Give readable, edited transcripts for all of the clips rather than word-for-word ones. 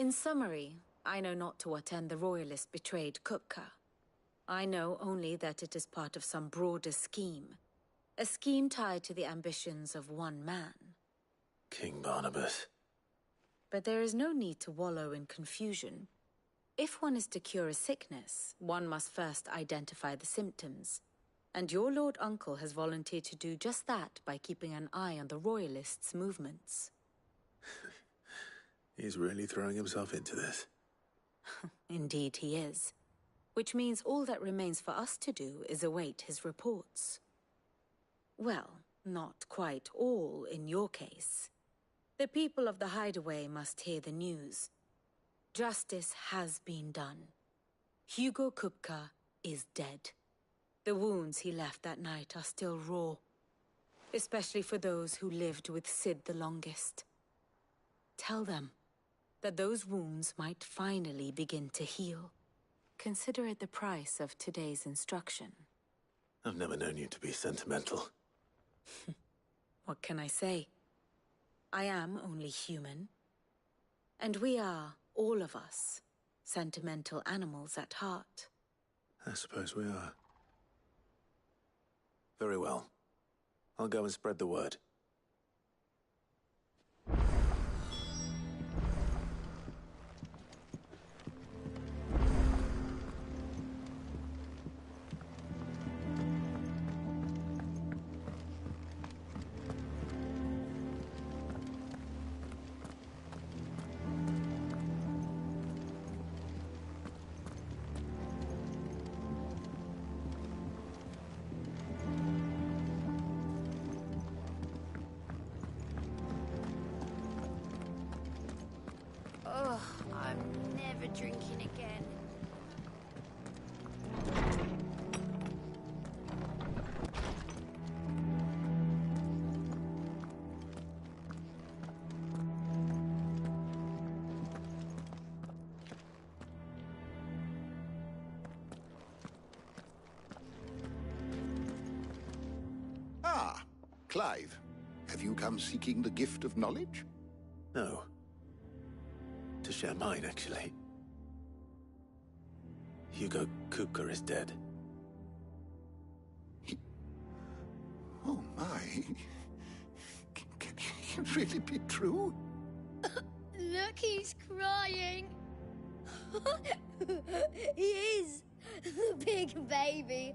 In summary, I know not to what end the Royalists betrayed Kupka. I know only that it is part of some broader scheme. A scheme tied to the ambitions of one man. King Barnabas. But there is no need to wallow in confusion. If one is to cure a sickness, one must first identify the symptoms. And your Lord Uncle has volunteered to do just that by keeping an eye on the Royalists' movements. He's really throwing himself into this. Indeed he is. Which means all that remains for us to do is await his reports. Well, not quite all in your case. The people of the Hideaway must hear the news. Justice has been done. Hugo Kupka is dead. The wounds he left that night are still raw, especially for those who lived with Sid the longest. Tell them that those wounds might finally begin to heal. Consider it the price of today's instruction. I've never known you to be sentimental. What can I say? I am only human. And we are, all of us, sentimental animals at heart. I suppose we are. Very well. I'll go and spread the word. Oh, I'm never drinking again. Ah, Clive. Have you come seeking the gift of knowledge? No. To share mine, actually. Hugo Kupka is dead. Oh, my. Can it really be true? Look, he's crying. He is. The big baby.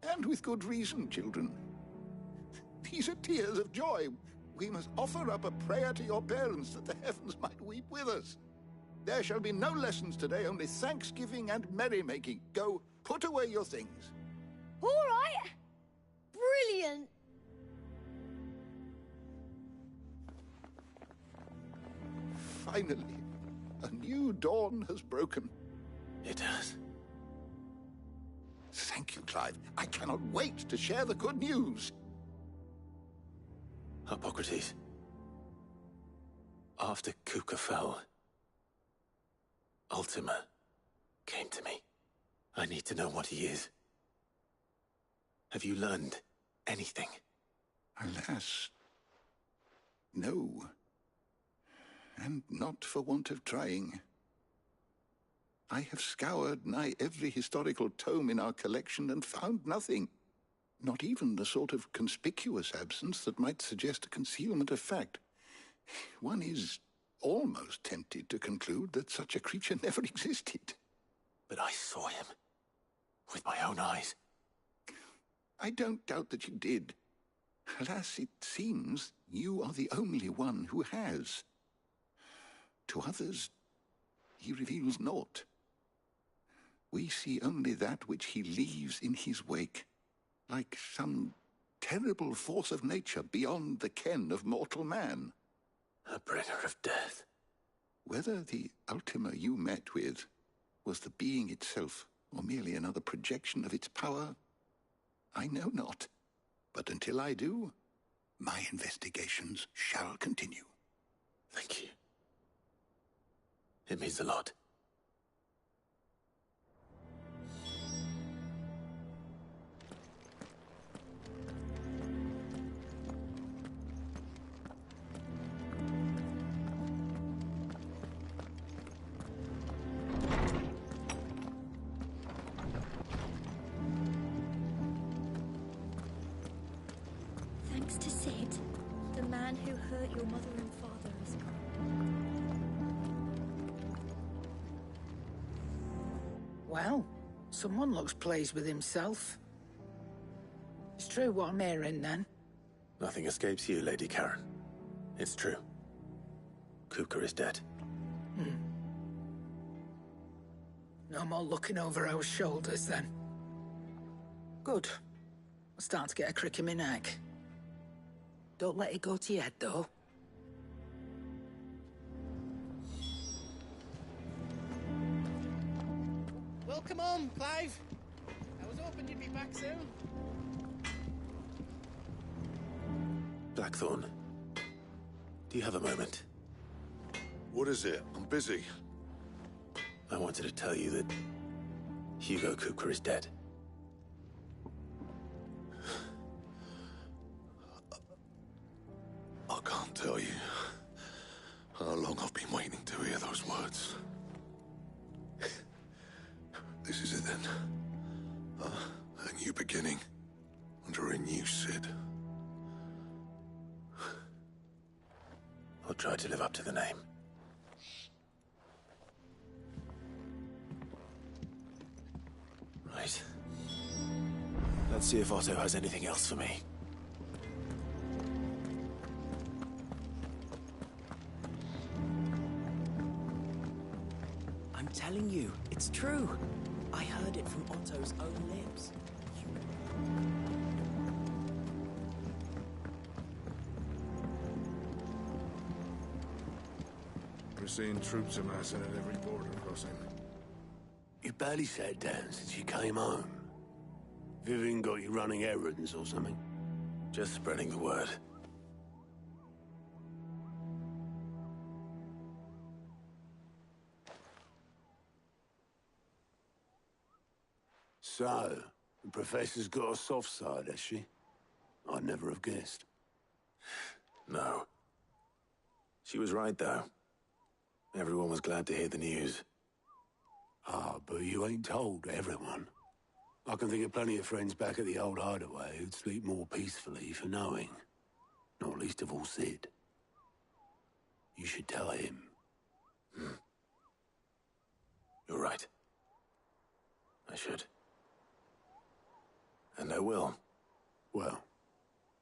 And with good reason, children. These are tears of joy. We must offer up a prayer to your parents that the heavens might weep with us. There shall be no lessons today, only thanksgiving and merrymaking. Go, put away your things. All right. Brilliant. Finally, a new dawn has broken. It has. Thank you, Clive. I cannot wait to share the good news. Hippocrates. After Kupka fell, Ultima came to me. I need to know what he is. Have you learned anything? Alas, no. And not for want of trying. I have scoured nigh every historical tome in our collection and found nothing. Not even the sort of conspicuous absence that might suggest a concealment of fact. One is almost tempted to conclude that such a creature never existed. But I saw him. With my own eyes. I don't doubt that you did. Alas, it seems you are the only one who has. To others, he reveals naught. We see only that which he leaves in his wake, like some terrible force of nature beyond the ken of mortal man. A bringer of death. Whether the Ultima you met with was the being itself, or merely another projection of its power, I know not. But until I do, my investigations shall continue. Thank you. It means a lot. hurt your mother and father is gone. Well, someone looks pleased with himself. It's true what I'm hearing, then. Nothing escapes you, Lady Karen. It's true. Kupka is dead. No more looking over our shoulders, then. Good. I'm starting to get a crick in my neck. Don't let it go to your head, though. Welcome home, Clive. I was hoping you'd be back soon. Blackthorn, do you have a moment? What is it? I'm busy. I wanted to tell you that Hugo Kupka is dead. I can't tell you how long I've been waiting to hear those words. This is it then. A new beginning under a new Cid. I'll try to live up to the name. Right. Let's see if Otto has anything else for me. I'm telling you, it's true. I heard it from Otto's own lips. We're seeing troops amassing at every border crossing. You barely sat down since you came home. Vivian got you running errands or something? Just spreading the word. So, the Professor's got a soft side, has she? I'd never have guessed. No. She was right, though. Everyone was glad to hear the news. Ah, but you ain't told everyone. I can think of plenty of friends back at the old hideaway who'd sleep more peacefully for knowing. Not least of all Cid. You should tell him. You're right. I should. And I will. Well,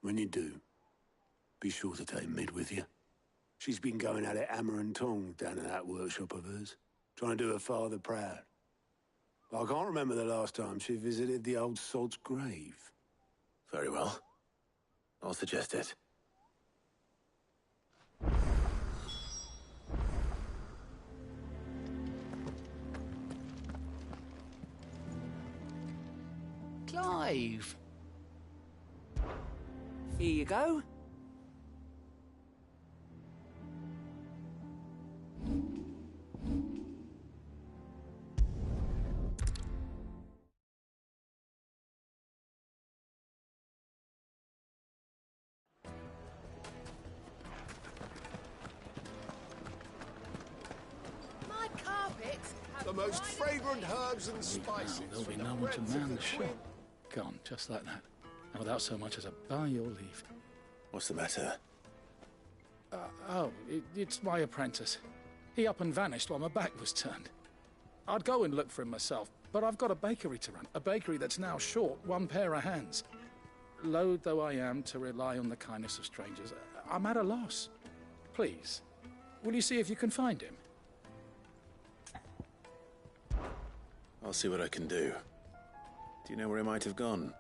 when you do, be sure to take Mid with you. She's been going at it hammer and tongs down in that workshop of hers, trying to do her father proud. But I can't remember the last time she visited the old sod's grave. Very well. I'll suggest it. Clive. Here you go. My carpets have The most dried fragrant away. herbs and spices. There'll be from no the one to breadth of man the the shop. twin- Gone, just like that. And without so much as a by your leave. What's the matter? It's my apprentice. He up and vanished while my back was turned. I'd go and look for him myself, but I've got a bakery to run. A bakery that's now short one pair of hands. Loath though I am to rely on the kindness of strangers, I'm at a loss. Please, will you see if you can find him? I'll see what I can do. Do you know where he might have gone?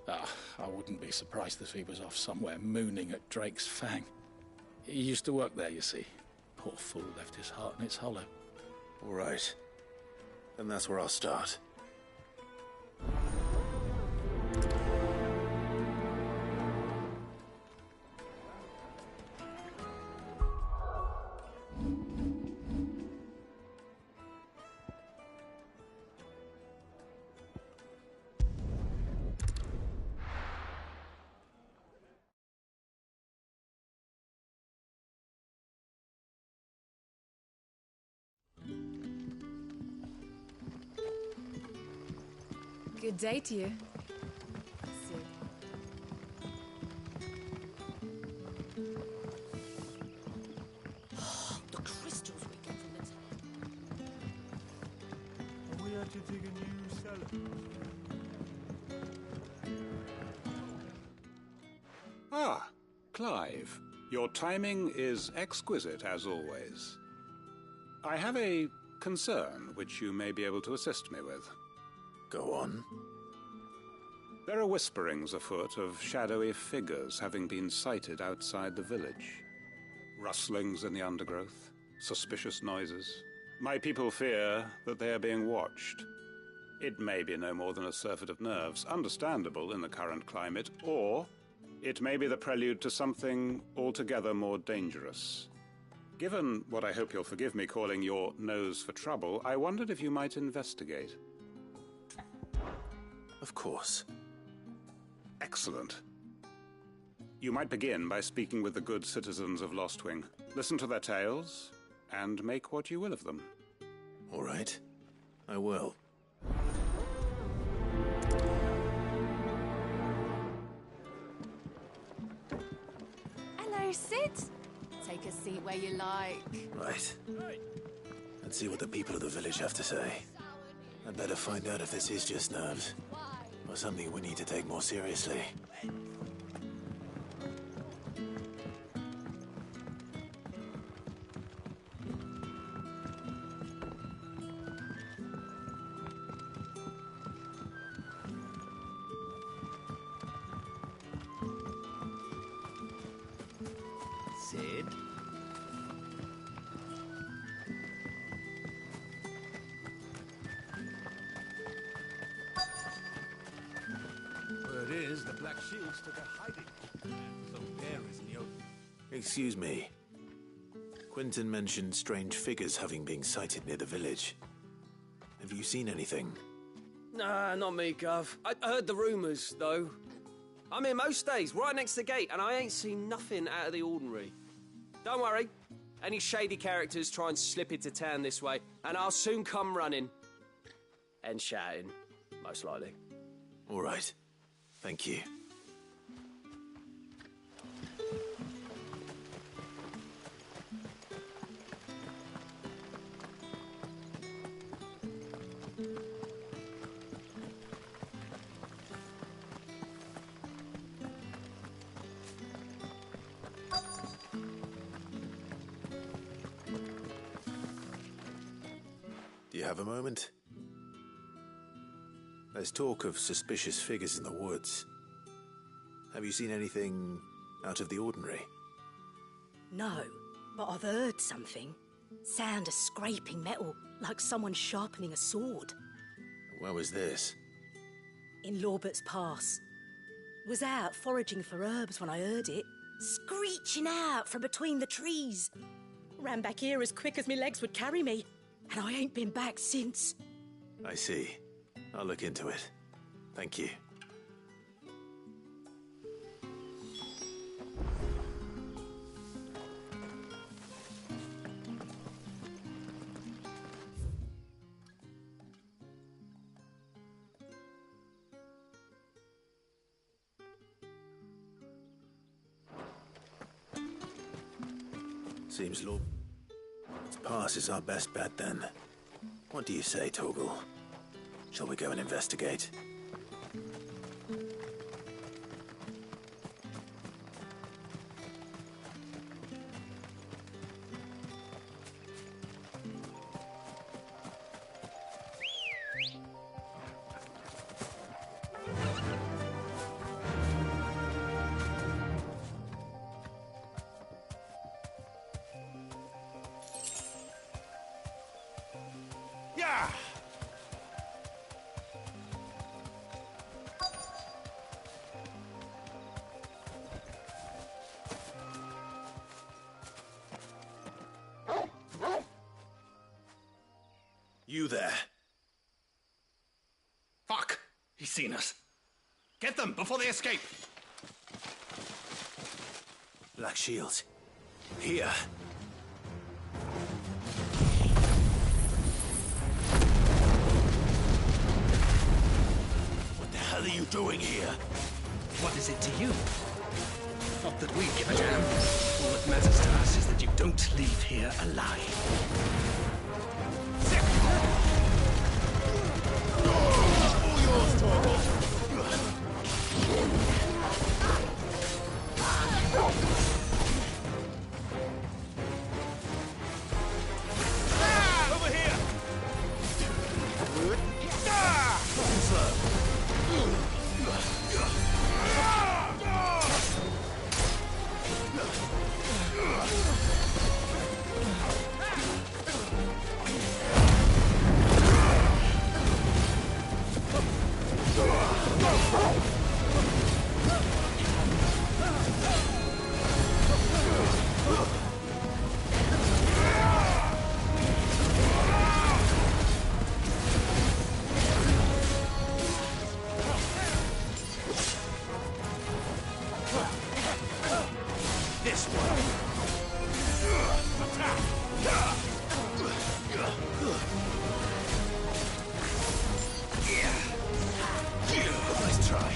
I wouldn't be surprised if he was off somewhere mooning at Drake's Fang. He used to work there, you see. Poor fool left his heart in its hollow. All right. Then that's where I'll start. Good day to you. visiting a new cellar. Ah, Clive. Your timing is exquisite, as always. I have a concern which you may be able to assist me with. Go on. There are whisperings afoot of shadowy figures having been sighted outside the village. Rustlings in the undergrowth, suspicious noises. My people fear that they are being watched. It may be no more than a surfeit of nerves, understandable in the current climate, or it may be the prelude to something altogether more dangerous. Given what I hope you'll forgive me calling your nose for trouble, I wondered if you might investigate. Of course. Excellent. You might begin by speaking with the good citizens of Lostwing. Listen to their tales, and make what you will of them. All right. I will. Hello, Sid. Take a seat where you like. Right. Let's see what the people of the village have to say. I'd better find out if this is just nerves, or something we need to take more seriously. Sid? Word is the Black Shields took a hiding. So there is the open. Excuse me. Quentin mentioned strange figures having been sighted near the village. Have you seen anything? Nah, not me, Gov. I heard the rumours, though. I'm here most days, right next to the gate, and I ain't seen nothing out of the ordinary. Don't worry. Any shady characters try and slip into town this way, and I'll soon come running. And shouting, most likely. All right. Thank you. Do you have a moment? There's talk of suspicious figures in the woods. Have you seen anything out of the ordinary? No, but I've heard something. Sound of scraping metal, like someone sharpening a sword. Where was this? In Lorbert's Pass. Was out foraging for herbs when I heard it, screeching out from between the trees. Ran back here as quick as my legs would carry me, and I ain't been back since. I see. I'll look into it. Thank you. Seems Lord Pass is our best bet then. What do you say, Torgal? Shall we go and investigate? Yeah! You there. Fuck! He's seen us. Get them before they escape! Black Shields. Here. What the hell are you doing here? What is it to you? Not that we give a damn. All that matters to us is that you don't leave here alive. Over here! This one. Nice try.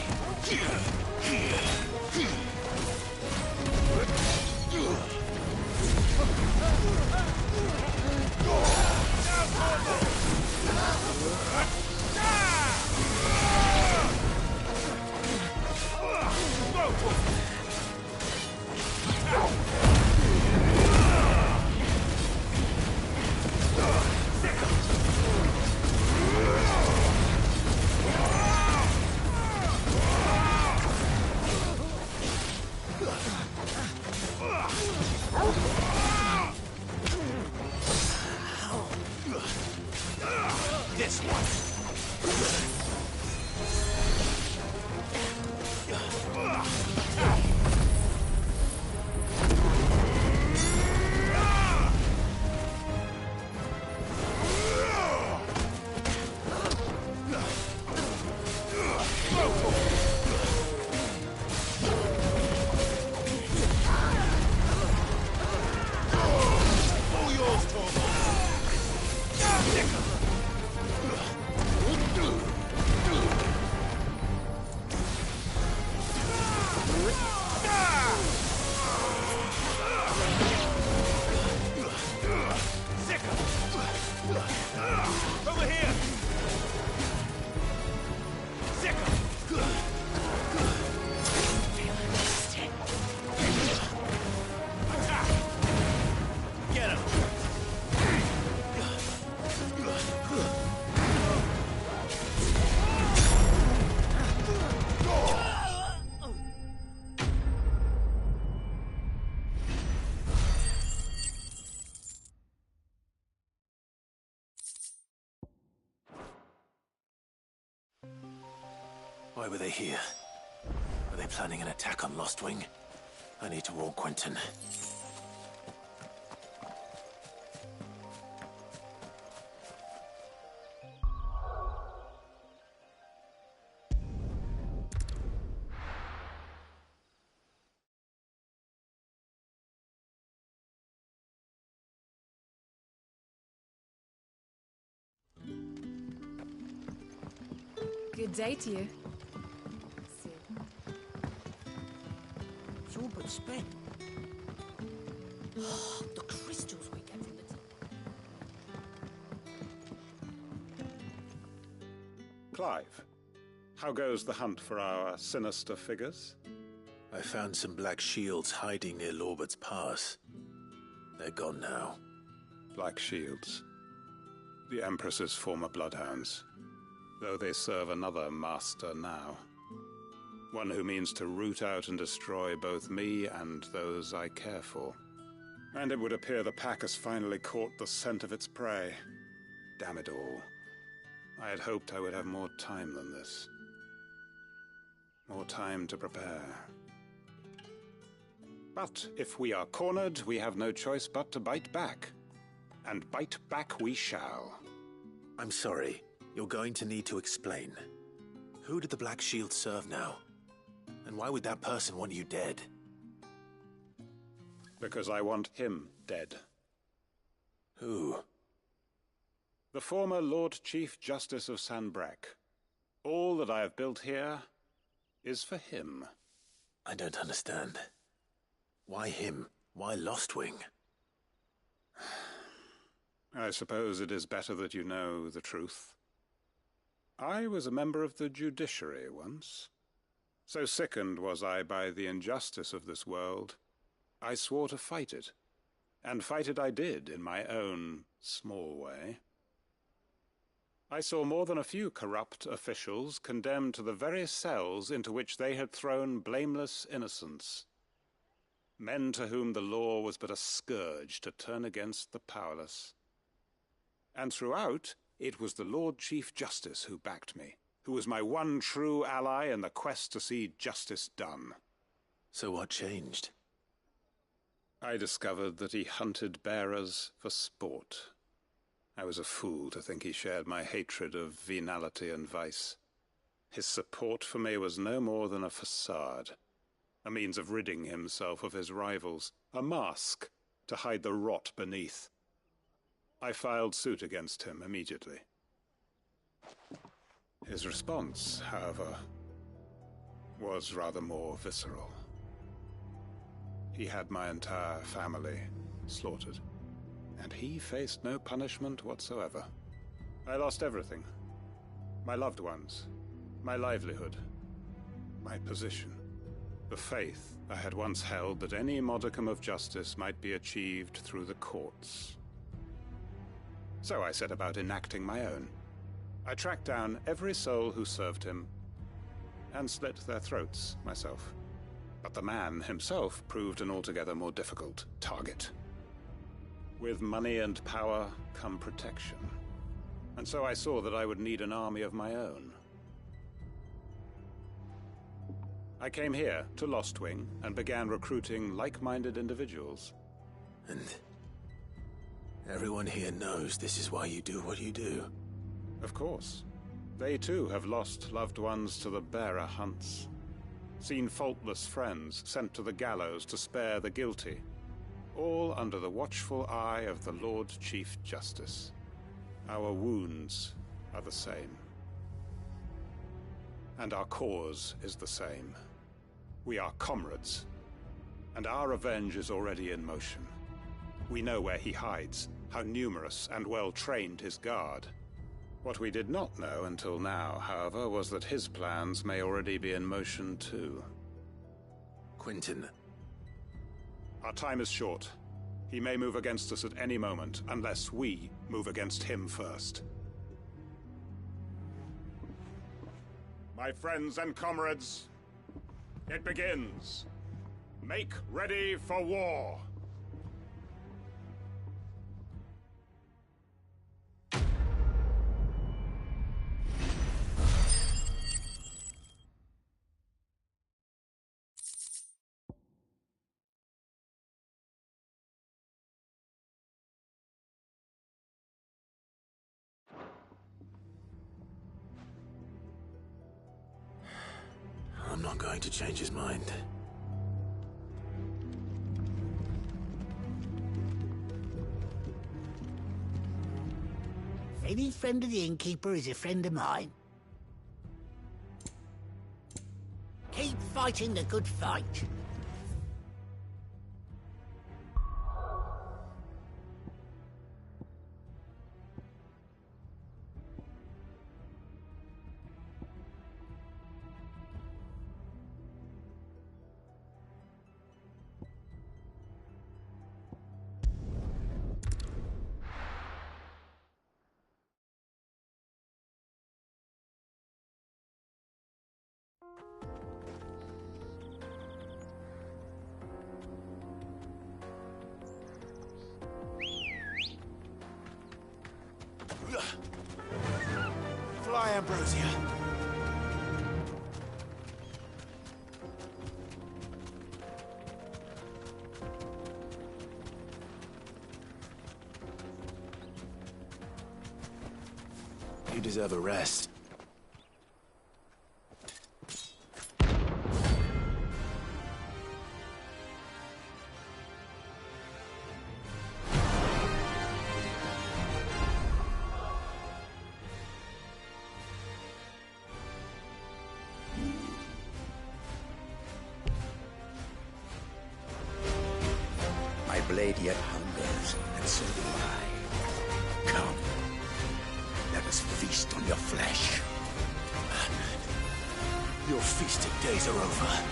This one. All yours, Torvald. Over here! Get him! Why were they here? Were they planning an attack on Lost Wing? I need to warn Quentin. Good day to you. It's all but spent. The crystals we get from the Clive, how goes the hunt for our sinister figures? I found some black shields hiding near Lorbert's Pass. They're gone now. Black Shields. The Empress's former bloodhounds. Though they serve another master now. One who means to root out and destroy both me and those I care for. And it would appear the pack has finally caught the scent of its prey. Damn it all. I had hoped I would have more time than this. More time to prepare. But if we are cornered, we have no choice but to bite back. And bite back we shall. I'm sorry. You're going to need to explain. Who did the Black Shield serve now? And why would that person want you dead? Because I want him dead. Who? The former Lord Chief Justice of Sanbreque. All that I have built here is for him. I don't understand. Why him? Why Lost Wing? I suppose it is better that you know the truth. I was a member of the judiciary once. So sickened was I by the injustice of this world, I swore to fight it. And fight it I did, in my own small way. I saw more than a few corrupt officials condemned to the very cells into which they had thrown blameless innocents. Men to whom the law was but a scourge to turn against the powerless. And throughout, it was the Lord Chief Justice who backed me, who was my one true ally in the quest to see justice done. So what changed? I discovered that he hunted bearers for sport. I was a fool to think he shared my hatred of venality and vice. His support for me was no more than a facade, a means of ridding himself of his rivals, a mask to hide the rot beneath. I filed suit against him immediately. His response, however, was rather more visceral. He had my entire family slaughtered, and he faced no punishment whatsoever. I lost everything. My loved ones, my livelihood, my position, the faith I had once held that any modicum of justice might be achieved through the courts. So I set about enacting my own. I tracked down every soul who served him, and slit their throats myself. But the man himself proved an altogether more difficult target. With money and power come protection. And so I saw that I would need an army of my own. I came here to Lostwing and began recruiting like-minded individuals. And everyone here knows this is why you do what you do. Of course. They too have lost loved ones to the bearer hunts. Seen faultless friends sent to the gallows to spare the guilty, all under the watchful eye of the Lord Chief Justice. Our wounds are the same. And our cause is the same. We are comrades, and our revenge is already in motion. We know where he hides, how numerous and well-trained his guard. What we did not know until now, however, was that his plans may already be in motion too. Quentin. Our time is short. He may move against us at any moment, unless we move against him first. My friends and comrades, it begins. Make ready for war. I'm not going to change his mind. Any friend of the innkeeper is a friend of mine. Keep fighting the good fight. Fly, Ambrosia. You deserve a rest. My blade yet hungers, and so do I. Come, let us feast on your flesh. Your feasting days are over.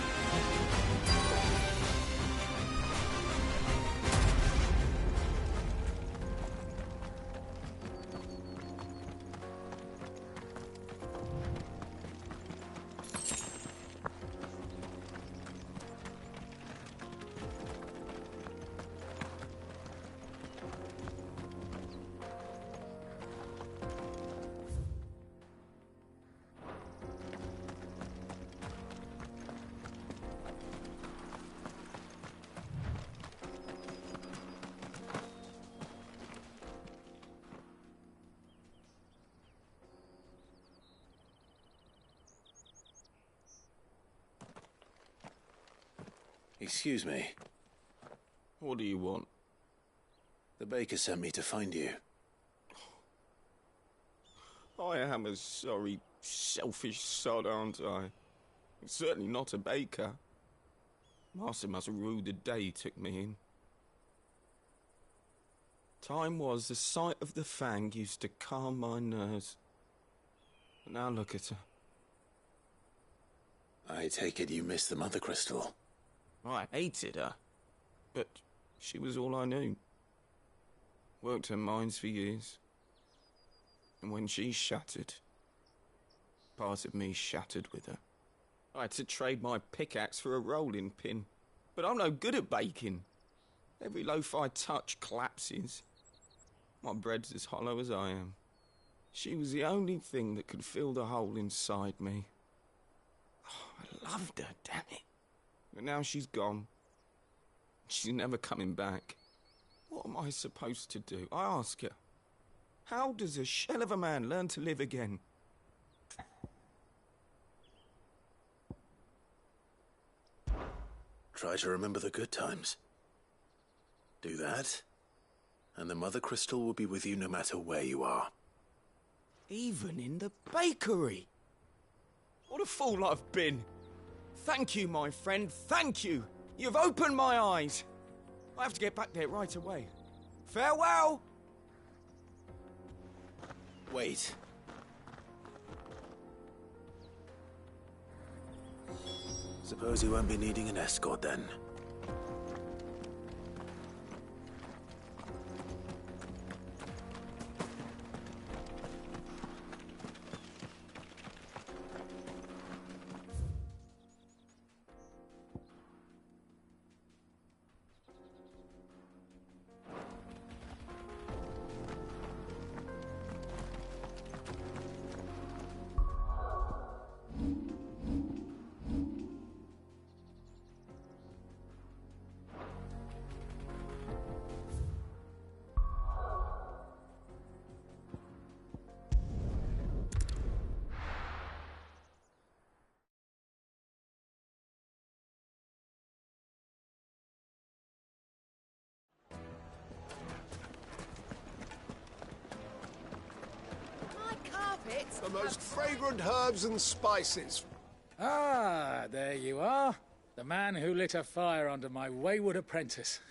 Excuse me. What do you want? The baker sent me to find you. I am a sorry, selfish sod, aren't I? Certainly not a baker. Master must rue the day he took me in. Time was the sight of the fang used to calm my nerves. But now look at her. I take it you missed the Mother Crystal. I hated her, but she was all I knew. Worked her mines for years. And when she shattered, part of me shattered with her. I had to trade my pickaxe for a rolling pin, but I'm no good at baking. Every loaf I touch collapses. My bread's as hollow as I am. She was the only thing that could fill the hole inside me. Oh, I loved her, damn it. But now she's gone. She's never coming back. What am I supposed to do? I ask her. How does a shell of a man learn to live again? Try to remember the good times. Do that, and the Mother Crystal will be with you no matter where you are. Even in the bakery. What a fool I've been. Thank you, my friend, thank you. You've opened my eyes. I have to get back there right away. Farewell! Wait. Suppose you won't be needing an escort then. The most fragrant herbs and spices. Ah, there you are. The man who lit a fire under my wayward apprentice.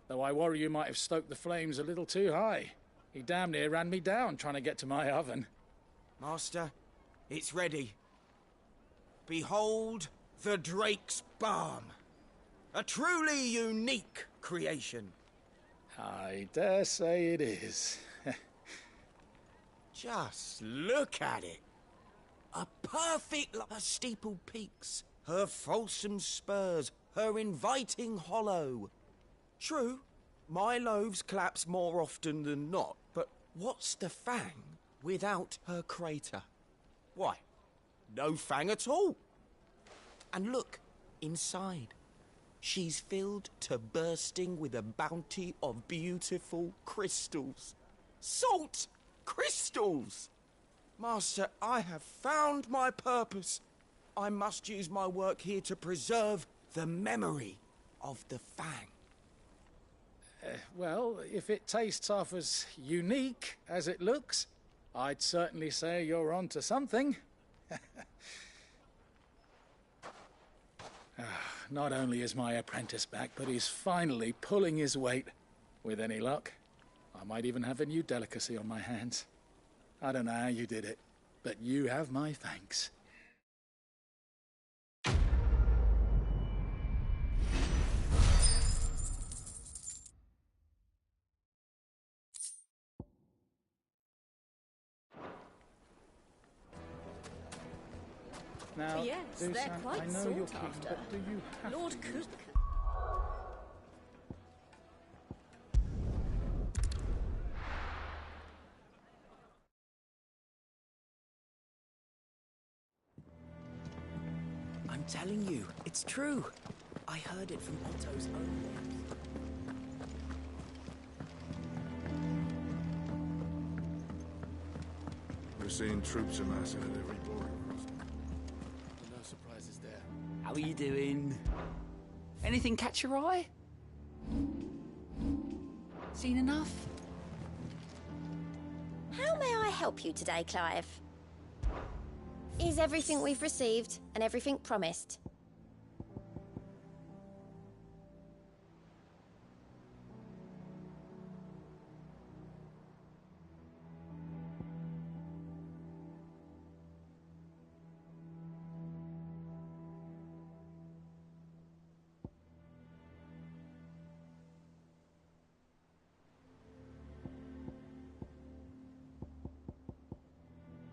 Though I worry you might have stoked the flames a little too high. He damn near ran me down trying to get to my oven. Master, it's ready. Behold the Drake's Balm. A truly unique creation. I dare say it is. Just look at it. A perfect her steepled peaks, her fulsome spurs, her inviting hollow. True, my loaves collapse more often than not, but what's the fang without her crater? Why, no fang at all. And look, inside. She's filled to bursting with a bounty of beautiful crystals. Salt crystals! Master, I have found my purpose. I must use my work here to preserve the memory of the fang. Well, if it tastes half as unique as it looks, I'd certainly say you're on to something. Not only is my apprentice back, but he's finally pulling his weight. With any luck, I might even have a new delicacy on my hands. I don't know how you did it, but you have my thanks. Now, Yes, they're Dusan, quite I know you're sought keen, after. but do you have Lord to use Cook. them? I'm telling you, it's true. I heard it from Otto's own lips. We're seeing troops amassing at every border crossing. No surprises there. How are you doing? Anything catch your eye? Seen enough? How may I help you today, Clive? Is everything we've received and everything promised?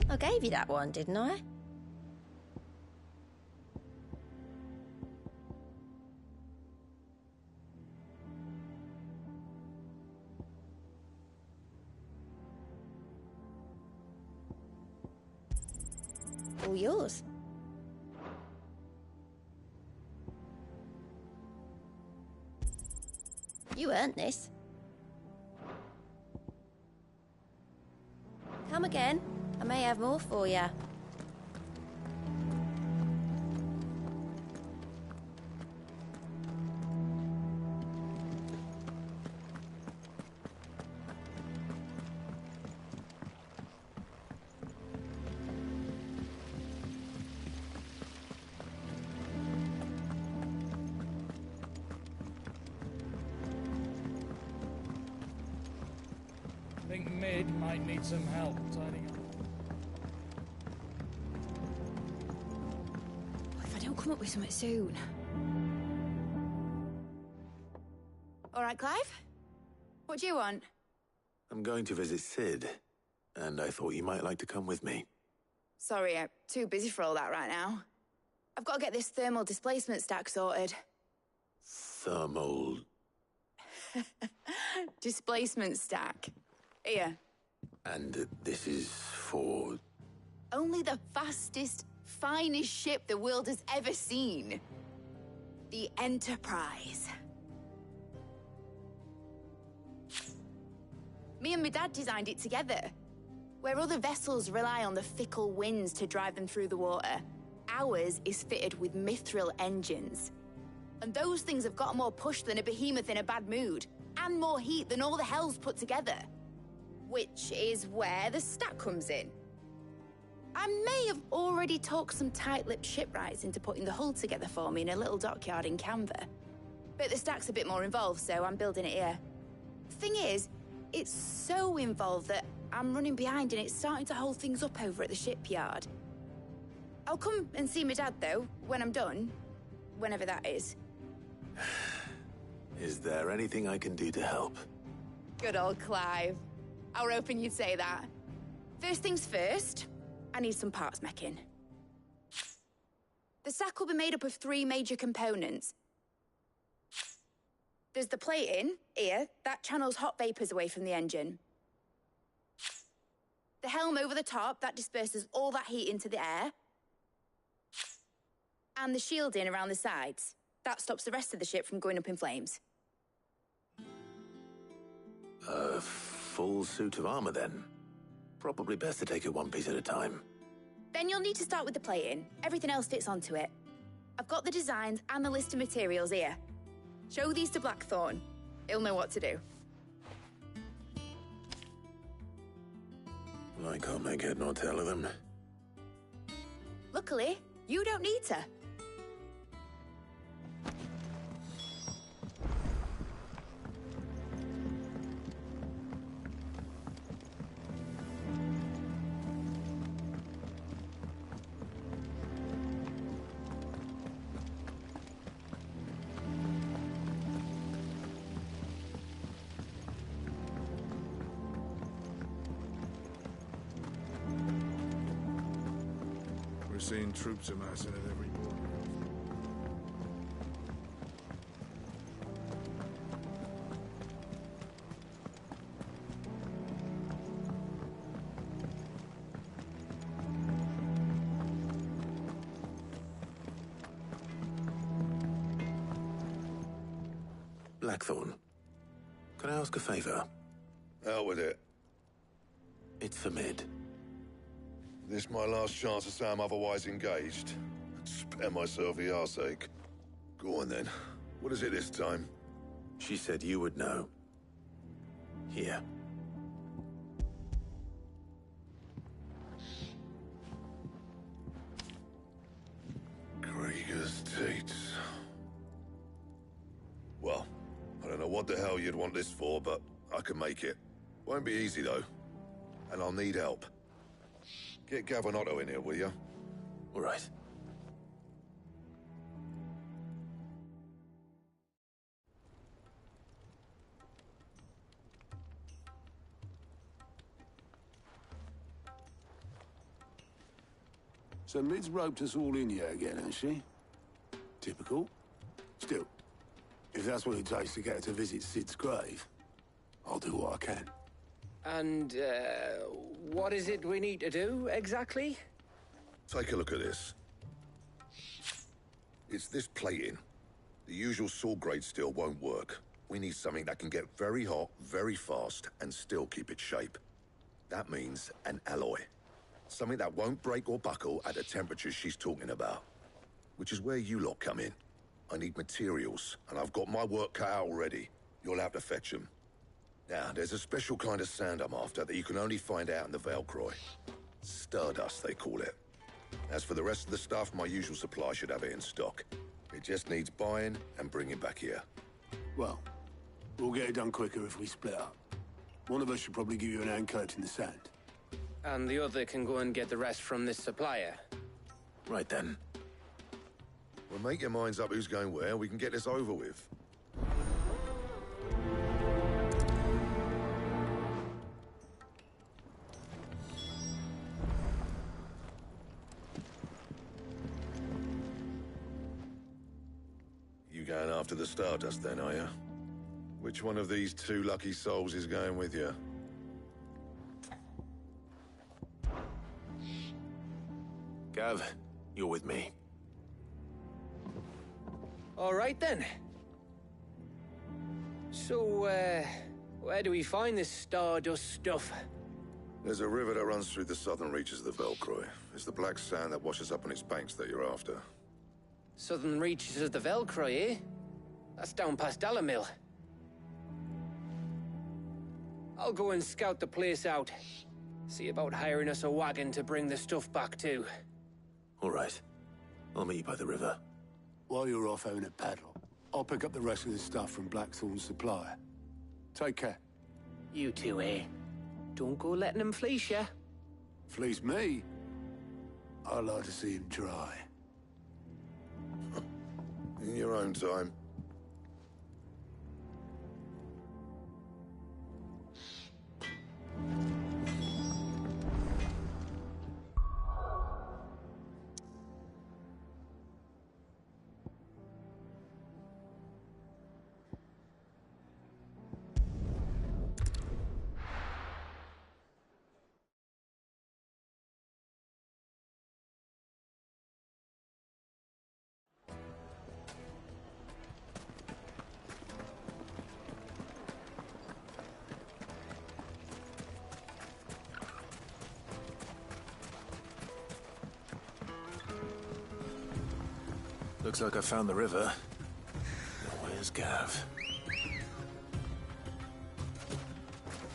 I gave you that one, didn't I? All yours. You earned this. Come again. I may have more for you. I think Mid might need some help tidying up. If I don't come up with something soon. All right, Clive? What do you want? I'm going to visit Sid, and I thought you might like to come with me. Sorry, I'm too busy for all that right now. I've got to get this thermal displacement stack sorted. Thermal... Displacement stack. Here. And this is for... Only the fastest, finest ship the world has ever seen. The Enterprise. Me and my dad designed it together. Where other vessels rely on the fickle winds to drive them through the water, ours is fitted with mithril engines. And those things have got more push than a behemoth in a bad mood, and more heat than all the hells put together. Which is where the stack comes in. I may have already talked some tight-lipped shipwrights into putting the hull together for me in a little dockyard in Canva. But the stack's a bit more involved, so I'm building it here. Thing is, it's so involved that I'm running behind and it's starting to hold things up over at the shipyard. I'll come and see my dad, though, when I'm done. Whenever that is. Is there anything I can do to help? Good old Clive. I were hoping you'd say that. First things first, I need some parts meching. The sack will be made up of 3 major components. There's the plating, here, that channels hot vapors away from the engine. The helm over the top, that disperses all that heat into the air. And the shielding around the sides. That stops the rest of the ship from going up in flames. A full suit of armor, then. Probably best to take it one piece at a time. Then you'll need to start with the plating. Everything else fits onto it. I've got the designs and the list of materials here. Show these to Blackthorn. He'll know what to do. I can't make head nor tail of them. Luckily, you don't need to. We're seen troops amassing at every border. Blackthorn, can I ask a favor? Out with it. It's for Mid. This my last chance to say I'm otherwise engaged. Spare myself the arseache. Go on then. What is it this time? She said you would know. Here. Krieger's Tate. Well, I don't know what the hell you'd want this for, but I can make it. Won't be easy, though. And I'll need help. Get Gav and Otto in here, will you? All right. So Mid's roped us all in here again, has she? Typical. Still, if that's what it takes to get her to visit Sid's grave, I'll do what I can. And, what is it we need to do, exactly? Take a look at this. It's this plating. The usual saw grade steel won't work. We need something that can get very hot, very fast, and still keep its shape. That means an alloy. Something that won't break or buckle at the temperatures she's talking about. Which is where you lot come in. I need materials, and I've got my work cut out already. You'll have to fetch them. Now, there's a special kind of sand I'm after that you can only find out in the Velcroy. Stardust, they call it. As for the rest of the stuff, my usual supply should have it in stock. It just needs buying and bringing back here. Well, we'll get it done quicker if we split up. One of us should probably give you an hand coat in the sand. And the other can go and get the rest from this supplier. Right then. Well, make your minds up who's going where, we can get this over with. You going after the Stardust then, are you? Which one of these two lucky souls is going with you? Gav, you're with me. All right, then. So, where do we find this Stardust stuff? There's a river that runs through the southern reaches of the Velcroy. It's the black sand that washes up on its banks that you're after. Southern reaches of the Velcroy, eh? That's down past Alamil. I'll go and scout the place out. See about hiring us a wagon to bring the stuff back to. All right. I'll meet you by the river. While you're off having a paddle, I'll pick up the rest of the stuff from Blackthorn's supplier. Take care. You two, eh? Don't go letting him fleece ya. Fleece me? I'd like to see him try. In your own time. Looks like I found the river. Now where's Gav?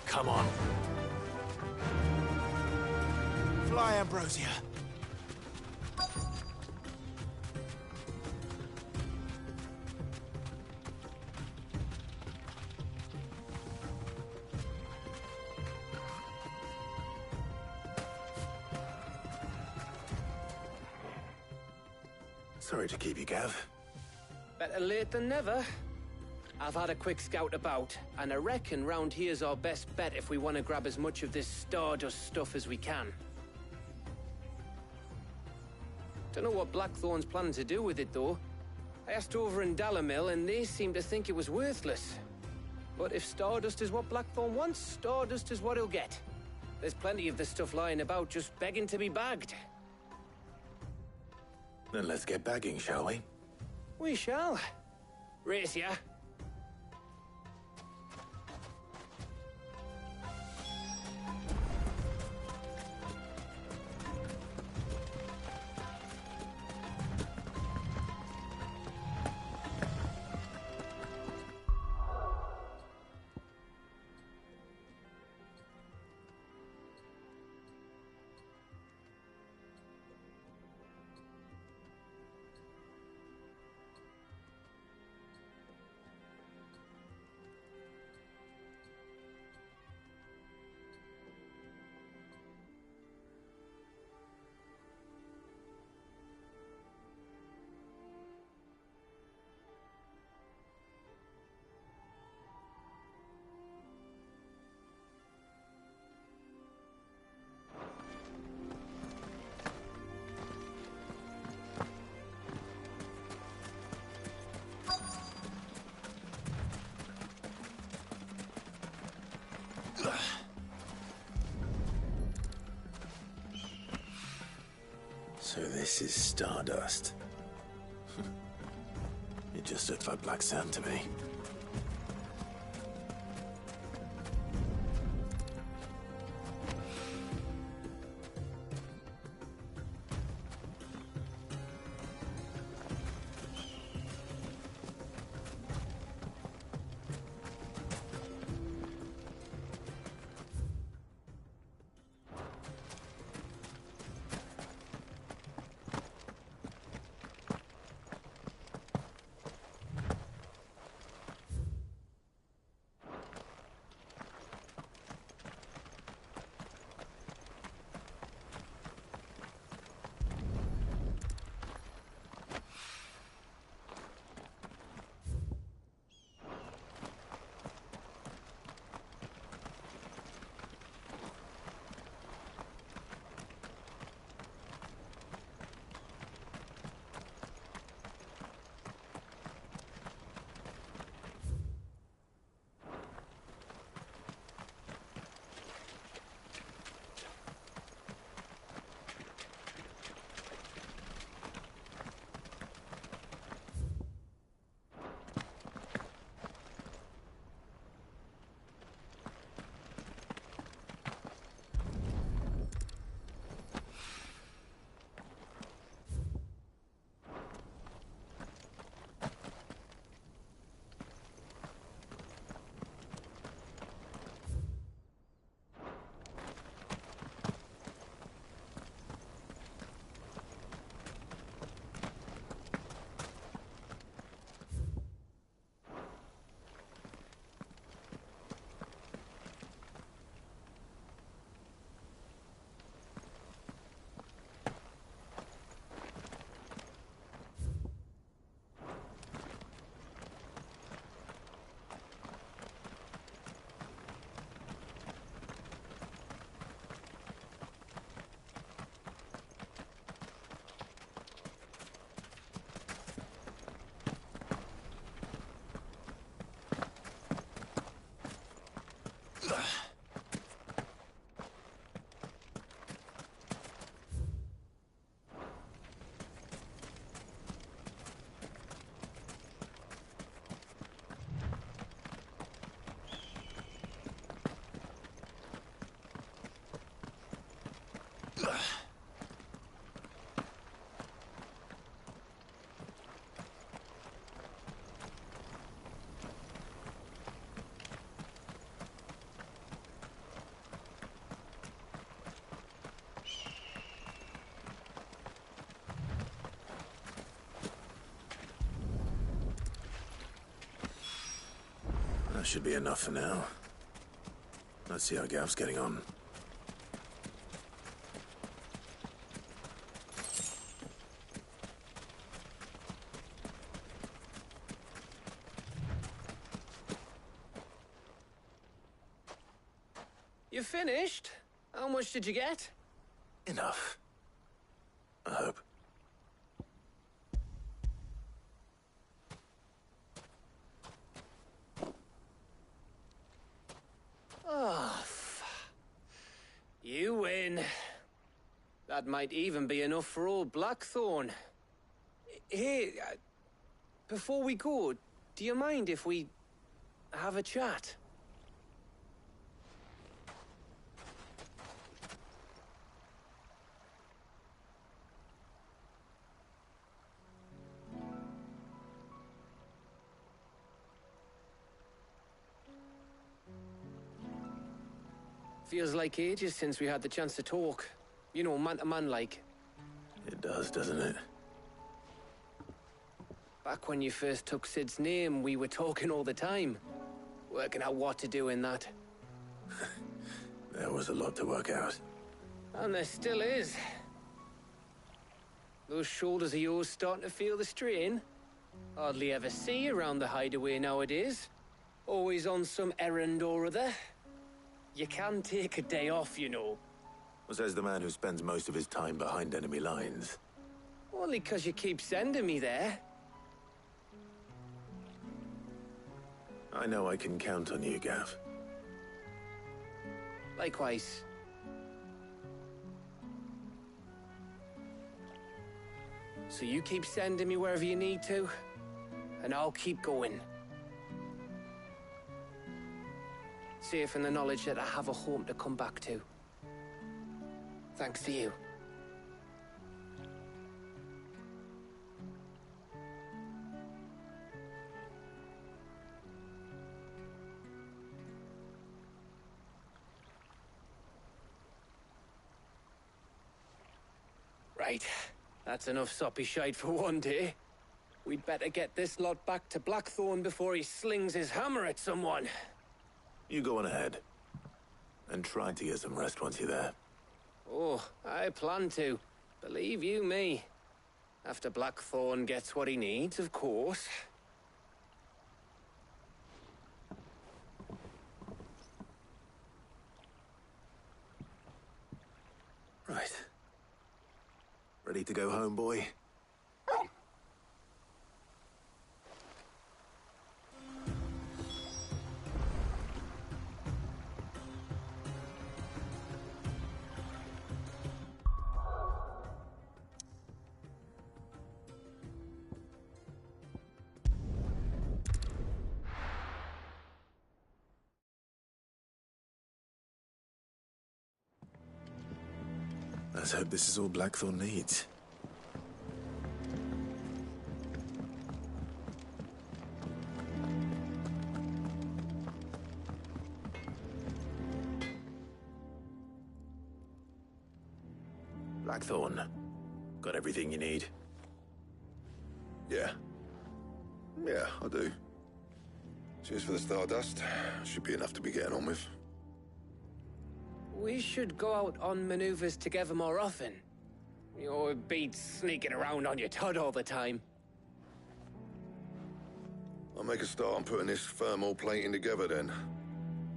Come on. Fly, Ambrosia. Sorry to keep you, Gav. Better late than never. I've had a quick scout about, and I reckon round here's our best bet if we want to grab as much of this Stardust stuff as we can. Don't know what Blackthorn's planning to do with it, though. I asked over in Dalamil, and they seem to think it was worthless. But if Stardust is what Blackthorn wants, Stardust is what he'll get. There's plenty of this stuff lying about, just begging to be bagged. Then let's get bagging, shall we? We shall. Race ya. So this is Stardust. It just looked like black sand to me. That should be enough for now. Let's see how Gav's getting on. You finished? How much did you get? Enough. I hope. That might even be enough for old Blackthorn. Hey, before we go, do you mind if we have a chat? Feels like ages since we had the chance to talk. You know, man to man like. It does, doesn't it? Back when you first took Sid's name, we were talking all the time. Working out what to do in that. There was a lot to work out. And there still is. Those shoulders of yours starting to feel the strain. Hardly ever see you around the hideaway nowadays. Always on some errand or other. You can take a day off, you know. Well, says the man who spends most of his time behind enemy lines. Only 'cause you keep sending me there. I know I can count on you, Gav. Likewise. So you keep sending me wherever you need to, and I'll keep going. Safe in the knowledge that I have a home to come back to. Thanks to you. Right. That's enough soppy shite for one day. We'd better get this lot back to Blackthorn before he slings his hammer at someone. You go on ahead. And try to get some rest once you're there. Oh, I plan to. Believe you me. After Blackthorn gets what he needs, of course. Right. Ready to go home, boy? Let's hope this is all Blackthorn needs. Blackthorn, got everything you need? Yeah. Yeah, I do. Cheers for the Stardust. Should be enough to be getting on with. We should go out on maneuvers together more often. You're beat sneaking around on your Todd all the time. I'll make a start on putting this thermal plating together then.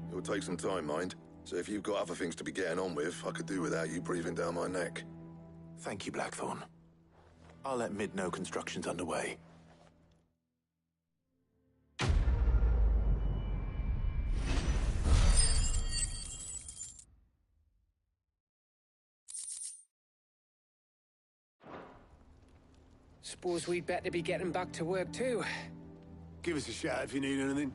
It'll take some time, mind. So if you've got other things to be getting on with, I could do without you breathing down my neck. Thank you, Blackthorn. I'll let Mid know construction's underway. Suppose we'd better be getting back to work too. Give us a shout if you need anything.